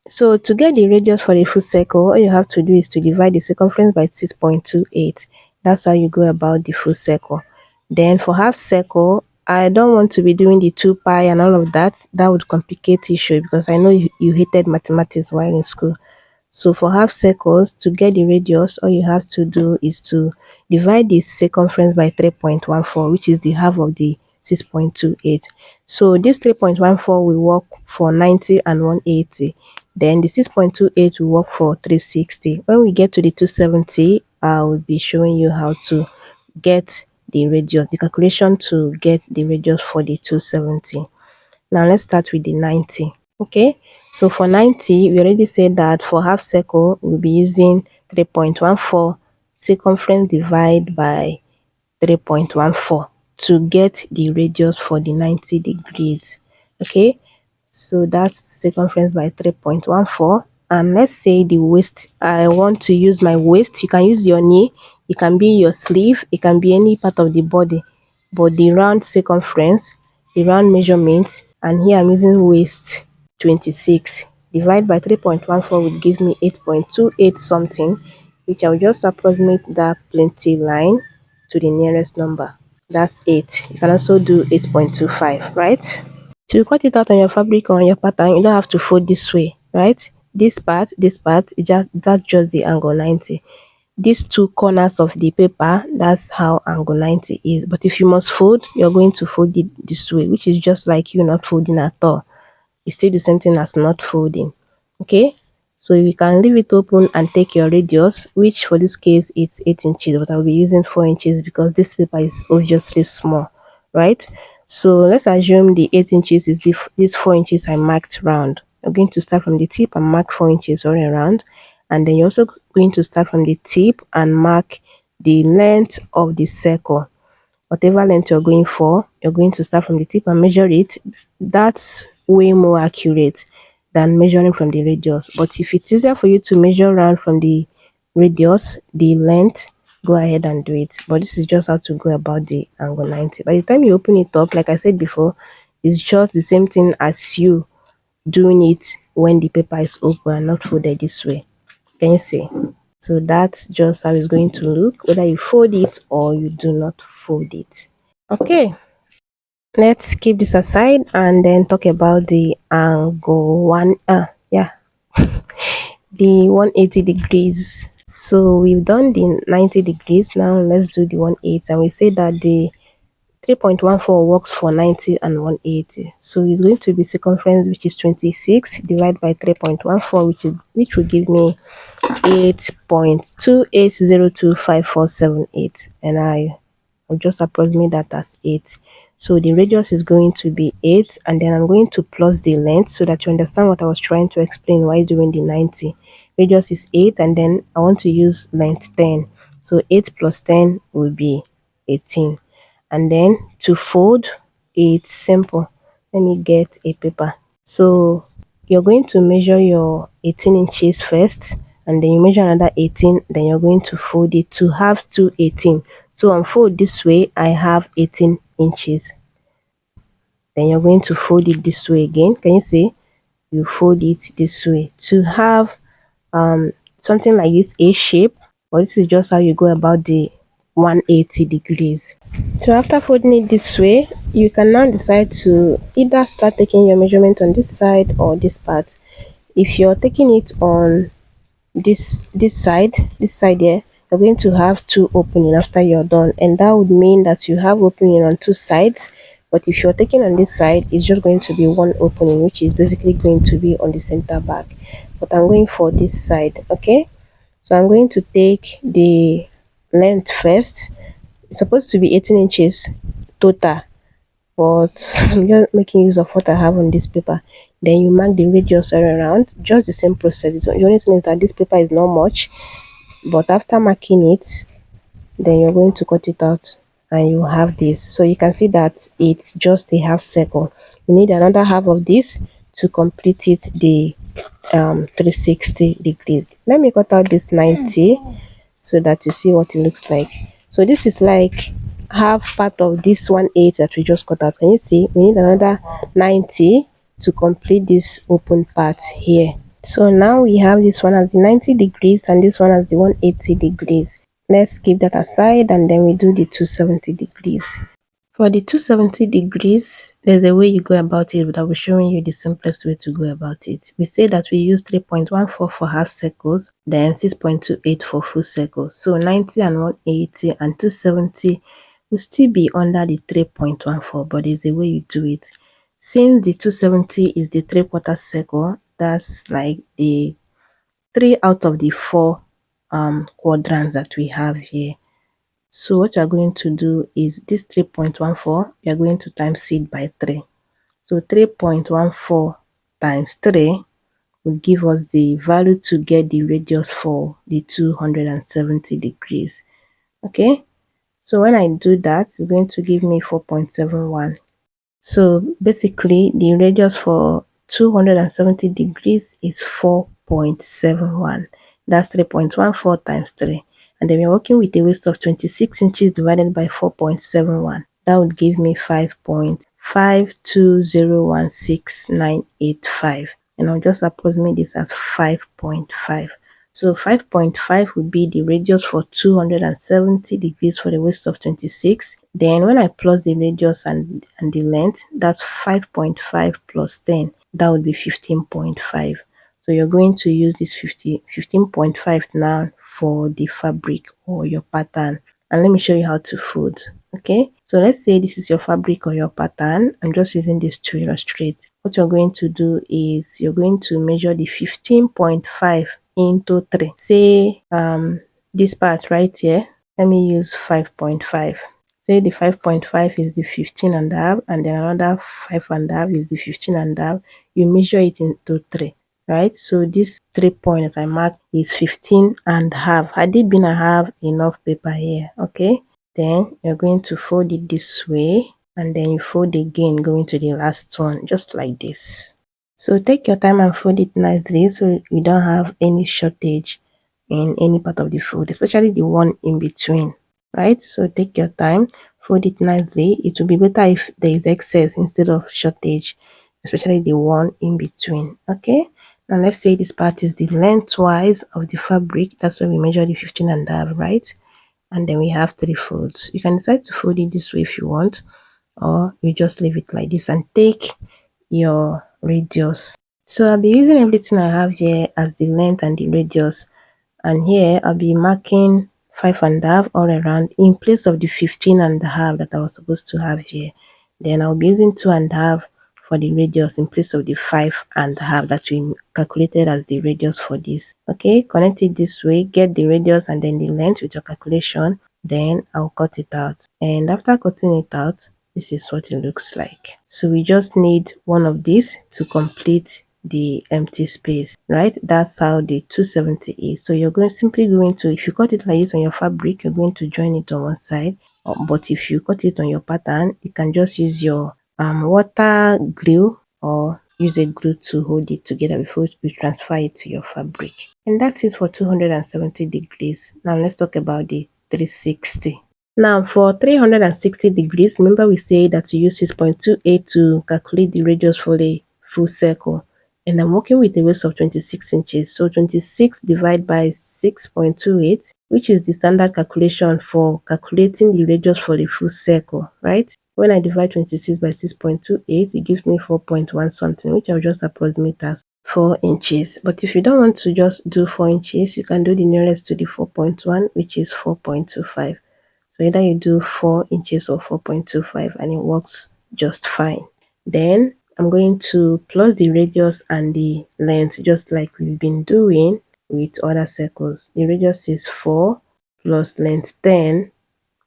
So to get the radius for a full circle, all you have to do is to divide the circumference by 6.28. That's how you go about the full circle. Then for half circle, I don't want to be doing the 2 pi and all of that. That would complicate issue because I know you hated mathematics while in school. So for half circles, to get the radius, all you have to do is to divide the circumference by 3.14, which is the half of the 6.28. So this 3.14 will work for 90 and 180. Then the 6.28 will work for 360. When we get to the 270, I will be showing you how to get the radius, the calculation to get the radius for the 270. Now let's start with the 90. Okay, so for 90, we already said that for half circle, we'll be using 3.14 circumference divided by 3.14 to get the radius for the 90 degrees. Okay, so that's circumference by 3.14. And let's say the waist, I want to use my waist. You can use your knee, it can be your sleeve, it can be any part of the body, but the round circumference, the round measurement, and here I'm using waist 26 divide by 3.14 would give me 8.28 something, which I'll just approximate that plenty line to the nearest number. That's 8. You can also do 8.25, right? To cut it out on your fabric or on your pattern, you don't have to fold this way, right? This part, that's just the angle 90. These two corners of the paper, that's how angle 90 is. But if you must fold, you're going to fold it this way, which is just like you not folding at all. You see the same thing as not folding. Okay, so you can leave it open and take your radius, which for this case it's 8 inches, but I'll be using 4 inches because this paper is obviously small, right? So let's assume the 8 inches is this 4 inches I marked round. I'm going to start from the tip and mark 4 inches all around, and then you're also going to start from the tip and mark the length of the circle. Whatever length you're going for, you're going to start from the tip and measure it. That's way more accurate than measuring from the radius. But if it's easier for you to measure around from the radius, the length, go ahead and do it. But this is just how to go about the angle 90. By the time you open it up, like I said before, it's just the same thing as you doing it when the paper is open and not folded this way. Can you see? So that's just how it's going to look, whether you fold it or you do not fold it. Okay, let's keep this aside and then talk about the angle the 180 degrees. So we've done the 90 degrees. Now let's do the 180, and we say that the 3.14 works for 90 and 180. So it's going to be circumference, which is 26 divided by 3.14, which will give me 8.28025478, and I'll just approximate that as 8. So the radius is going to be 8, and then I'm going to plus the length so that you understand what I was trying to explain while doing the 90. Radius is 8, and then I want to use length 10. So 8 plus 10 will be 18. And then to fold, it's simple. Let me get a paper. So you're going to measure your 18 inches first, and then you measure another 18, then you're going to fold it to have 218. So on fold this way, I have 18 inches. Then you're going to fold it this way again. Can you see? You fold it this way to have something like this A shape, but this is just how you go about the 180 degrees. So after folding it this way, you can now decide to either start taking your measurement on this side or this part. If you're taking it on this side here, you're going to have two opening after you're done, and that would mean that you have opening on two sides. But if you're taking on this side, it's just going to be one opening, which is basically going to be on the center back. But I'm going for this side. Okay, so I'm going to take the length first. It's supposed to be 18 inches total, but I'm just making use of what I have on this paper. Then you mark the radius all around, just the same process. The only thing is that this paper is not much, but after marking it, then you're going to cut it out and you have this. So you can see that it's just a half circle. You need another half of this to complete it, the 360 degrees. Let me cut out this 90 so that you see what it looks like. So this is like half part of this 180 that we just cut out. Can you see? We need another 90 to complete this open part here. So now we have this one as the 90 degrees and this one as the 180 degrees. Let's keep that aside and then we do the 270 degrees. For the 270 degrees, there's a way you go about it, but I will showing you the simplest way to go about it. We say that we use 3.14 for half circles, then 6.28 for full circles. So 90 and 180 and 270 will still be under the 3.14, but there's a way you do it. Since the 270 is the 3/4 circle, that's like the 3 out of the 4 quadrants that we have here. So what you're going to do is this 3.14, you're going to times it by 3. So 3.14 times 3 will give us the value to get the radius for the 270 degrees. Okay, so when I do that, it's going to give me 4.71. So basically the radius for 270 degrees is 4.71. That's 3.14 times 3. And then we're working with a waist of 26 inches divided by 4.71. That would give me 5.52016,985. And I'll just approximate this as 5.5. So 5.5 would be the radius for 270 degrees for the waist of 26. Then when I plus the radius and the length, that's 5.5 plus 10. That would be 15.5. So you're going to use this 15.5 now for the fabric or your pattern. And let me show you how to fold. Okay, so let's say this is your fabric or your pattern. I'm just using this to illustrate. What you're going to do is you're going to measure the 15.5 into 3. Say this part right here, let me use 5.5. Say the 5.5 is the 15 and a half, and then another 5 and a half is the 15 and a half. You measure it into 3, right? So this 3 point that I marked is 15 and a half. Had it been I have enough paper here, okay? Then you're going to fold it this way, and then you fold again going to the last one, just like this. So take your time and fold it nicely so you don't have any shortage in any part of the fold, especially the one in between, right? So take your time, fold it nicely. It will be better if there is excess instead of shortage, especially the one in between. Okay, now let's say this part is the lengthwise of the fabric. That's where we measure the 15 and a half, right? And then we have 3 folds. You can decide to fold it this way if you want, or you just leave it like this and take your radius. So I'll be using everything I have here as the length and the radius, and here I'll be marking 5 and a half all around in place of the 15 and a half that I was supposed to have here. Then I'll be using 2 and a half for the radius in place of the 5 and a half that we calculated as the radius for this. Okay, connect it this way, get the radius and then the length with your calculation, then I'll cut it out. And after cutting it out, this is what it looks like. So we just need one of these to complete the empty space, right? That's how the 270 is. So you're simply going to, if you cut it like this on your fabric, you're going to join it on one side. But if you cut it on your pattern, you can just use your water glue or use a glue to hold it together before you transfer it to your fabric. And that's it for 270 degrees. Now let's talk about the 360. Now for 360 degrees, remember we say that you use 6.28 to calculate the radius for the full circle. And I'm working with a waist of 26 inches. So 26 divided by 6.28, which is the standard calculation for calculating the radius for the full circle, right? When I divide 26 by 6.28, it gives me 4.1 something, which I'll just approximate as 4 inches. But if you don't want to just do 4 inches, you can do the nearest to the 4.1, which is 4.25. So either you do 4 inches or 4.25 and it works just fine. Then I'm going to plus the radius and the length just like we've been doing with other circles. The radius is 4 plus length 10.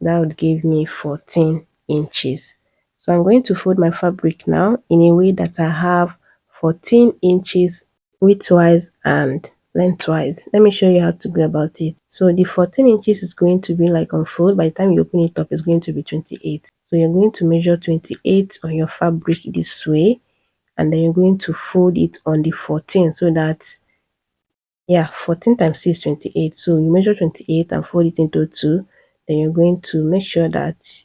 that would give me 14 inches. So I'm going to fold my fabric now in a way that I have 14 inches widthwise and lengthwise. Let me show you how to go about it. So the 14 inches is going to be like on fold. By the time you open it up, it's going to be 28. So you're going to measure 28 on your fabric this way, and then you're going to fold it on the 14, so that, yeah, 14 times 2 is 28. So you measure 28 and fold it into 2. Then you're going to make sure that,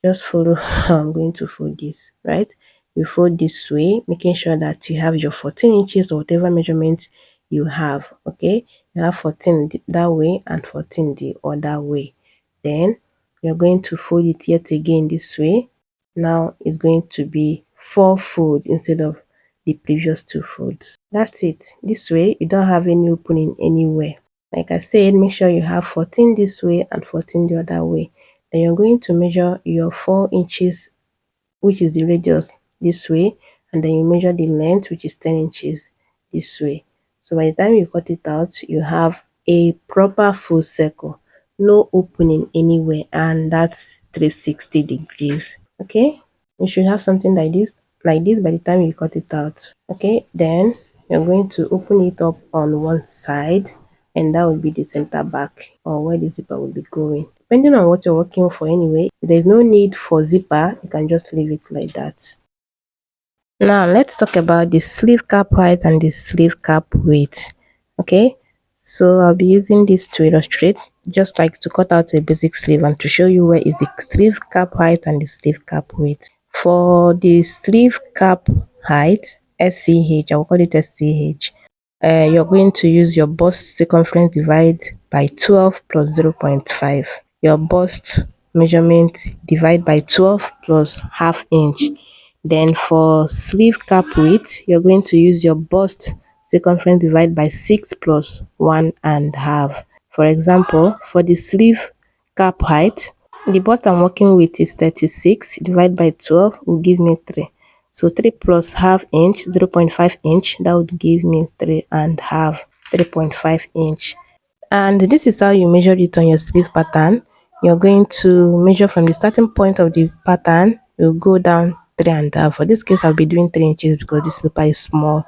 just follow how I'm going to fold this, right? You fold this way, making sure that you have your 14 inches or whatever measurement you have, okay? You have 14 that way and 14 the other way. Then you're going to fold it yet again this way. Now it's going to be 4 fold instead of the previous 2 folds. That's it. This way you don't have any opening anywhere. Like I said, make sure you have 14 this way and 14 the other way. Then you're going to measure your 4 inches, which is the radius, this way, and then you measure the length, which is 10 inches this way. So by the time you cut it out, you have a proper full circle, no opening anywhere, and that's 360 degrees. Okay, you should have something like this by the time you cut it out. Okay, then you're going to open it up on one side, and that will be the center back, or where the zipper will be going, depending on what you're working for. Anyway, there's no need for zipper, you can just leave it like that. Now let's talk about the sleeve cap height and the sleeve cap width. Okay, so I'll be using this to illustrate, just like to cut out a basic sleeve and to show you where is the sleeve cap height and the sleeve cap width. For the sleeve cap height, SCH, I will call it SCH, you're going to use your bust circumference divide by 12 plus 0.5. Your bust measurement divide by 12 plus half inch. Then for sleeve cap width, you're going to use your bust circumference divide by 6 plus 1.5. For example, for the sleeve cap height, the bust I'm working with is 36, divided by 12 will give me 3. So 3 plus half inch, 0.5 inch, that would give me 3.5, 3.5 inch. And this is how you measure it on your sleeve pattern. You're going to measure from the starting point of the pattern, you'll go down 3.5. For this case, I'll be doing 3 inches because this paper is small.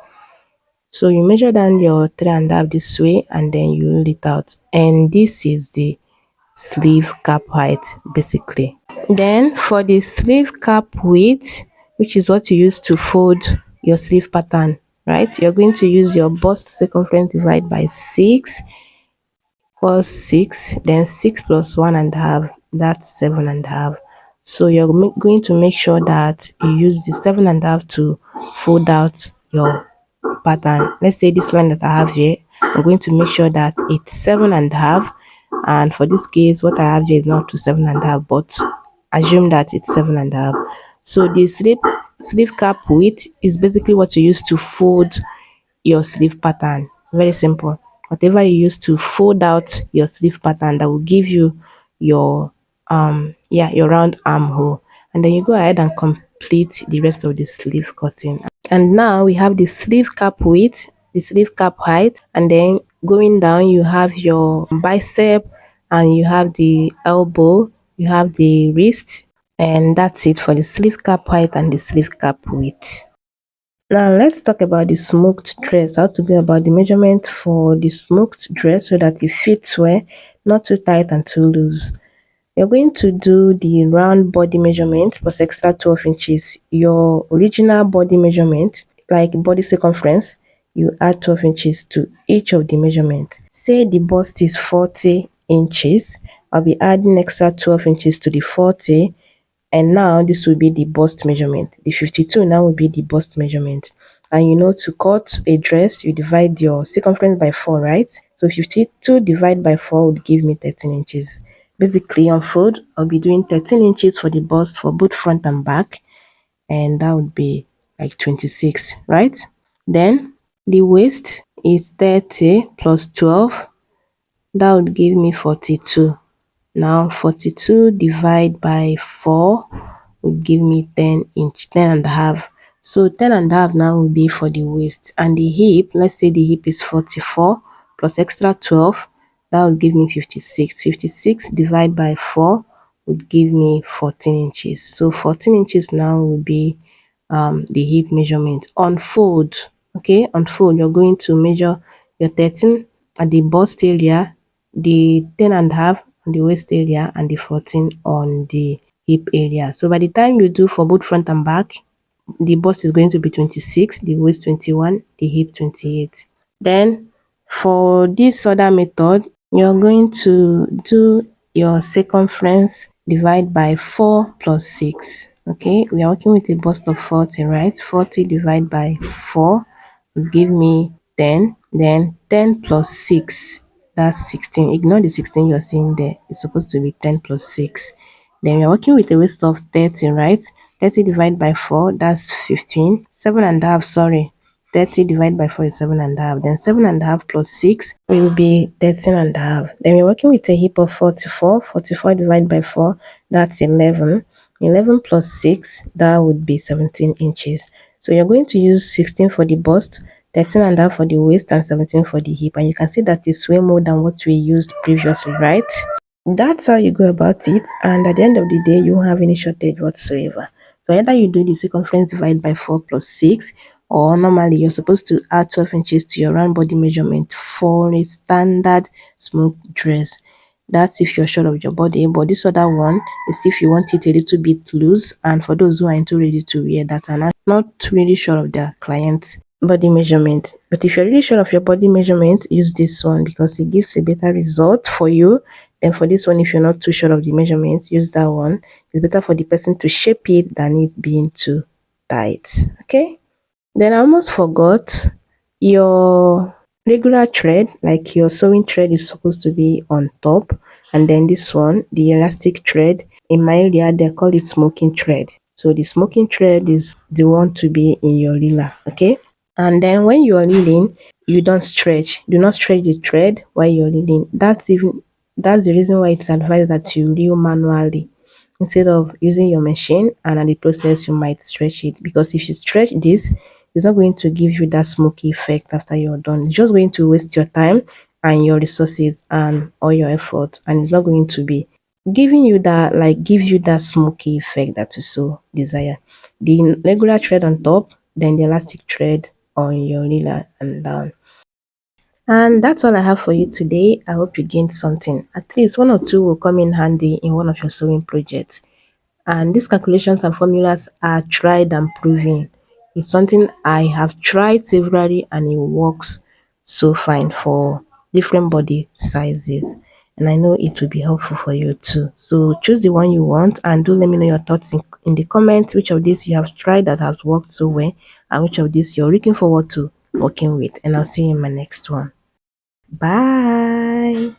So you measure down your 3.5 this way, and then you roll it out. And this is the sleeve cap height, basically. Then for the sleeve cap width, which is what you use to fold your sleeve pattern, right? You're going to use your bust circumference divide by 6 plus 6, then 6 plus 1.5, that's 7.5. So you're going to make sure that you use the 7.5 to fold out your pattern. Let's say this line that I have here, I'm going to make sure that it's 7.5, and for this case what I have here is not to 7.5, but assume that it's 7.5. So the sleeve cap width is basically what you use to fold your sleeve pattern. Very simple. Whatever you use to fold out your sleeve pattern, that will give you your your round armhole, and then you go ahead and complete the rest of the sleeve cutting. And now we have the sleeve cap width, the sleeve cap height, and then going down you have your bicep, and you have the elbow, you have the wrist, and that's it for the sleeve cap height and the sleeve cap width. Now let's talk about the smoked dress, how to go about the measurement for the smoked dress so that it fits well, not too tight and too loose. You're going to do the round body measurement plus extra 12 inches. Your original body measurement, like body circumference, you add 12 inches to each of the measurement. Say the bust is 40 inches, I'll be adding extra 12 inches to the 40, and now this will be the bust measurement. The 52 now will be the bust measurement. And you know, to cut a dress, you divide your circumference by 4, right? So 52 divided by 4 would give me 13 inches. Basically, on fold, I'll be doing 13 inches for the bust for both front and back, and that would be like 26, right? Then the waist is 30 plus 12, that would give me 42. Now 42 divided by 4 would give me 10 inch, 10.5. So 10.5 now will be for the waist. And the hip, let's say the hip is 44 plus extra 12, that will give me 56. 56 divided by 4 would give me 14 inches. So 14 inches now would be the hip measurement. On fold, okay, on fold, you're going to measure your 13 at the bust area, the 10 and a half on the waist area, and the 14 on the hip area. So by the time you do for both front and back, the bust is going to be 26, the waist 21, the hip 28. Then for this other method, you're going to do your circumference divide by 4 plus 6. Okay, we are working with a bust of 40, right? 40 divided by 4 will give me 10. Then 10 plus 6, that's 16. Ignore the 16 you're seeing there. It's supposed to be 10 plus 6. Then we are working with a waist of 30, right? 30 divided by 4, that's 15. 7 and a half, sorry. 30 divided by 4 is 7 and a half. Then 7 and a half plus 6 will be 13 and a half. Then we're working with a hip of 44. 44 divided by 4, that's 11. 11 plus 6, that would be 17 inches. So you're going to use 16 for the bust, 13 and a half for the waist, and 17 for the hip. And you can see that it's way more than what we used previously, right? That's how you go about it, and at the end of the day, you won't have any shortage whatsoever. So either you do the circumference divided by 4 plus 6, or normally you're supposed to add 12 inches to your round body measurement for a standard smoked dress. That's if you're sure of your body, but this other one is if you want it a little bit loose, and for those who are into ready to wear that are not really sure of their client's body measurement. But if you're really sure of your body measurement, use this one because it gives a better result for you. Then for this one, if you're not too sure of the measurement, use that one. It's better for the person to shape it than it being too tight. Okay. Then I almost forgot, your regular thread, like your sewing thread, is supposed to be on top, and then this one, the elastic thread, in my area they call it smoking thread. So the smoking thread is the one to be in your reeler. Okay. And then when you are reeling, you don't stretch. Do not stretch the thread while you're reeling. That's the reason why it's advised that you reel manually instead of using your machine, and at the process you might stretch it, because if you stretch this, it's not going to give you that smoky effect after you're done. It's just going to waste your time and your resources and all your effort, and it's not going to be giving you that, like, give you that smoky effect that you so desire. The regular thread on top, then the elastic thread on your reeler and down. And that's all I have for you today. I hope you gained something. At least one or two will come in handy in one of your sewing projects. And these calculations and formulas are tried and proven. It's something I have tried severally and it works so fine for different body sizes. And I know it will be helpful for you too. So choose the one you want and do let me know your thoughts in the comments, which of these you have tried that has worked so well and which of these you're looking forward to working with. And I'll see you in my next one. Bye.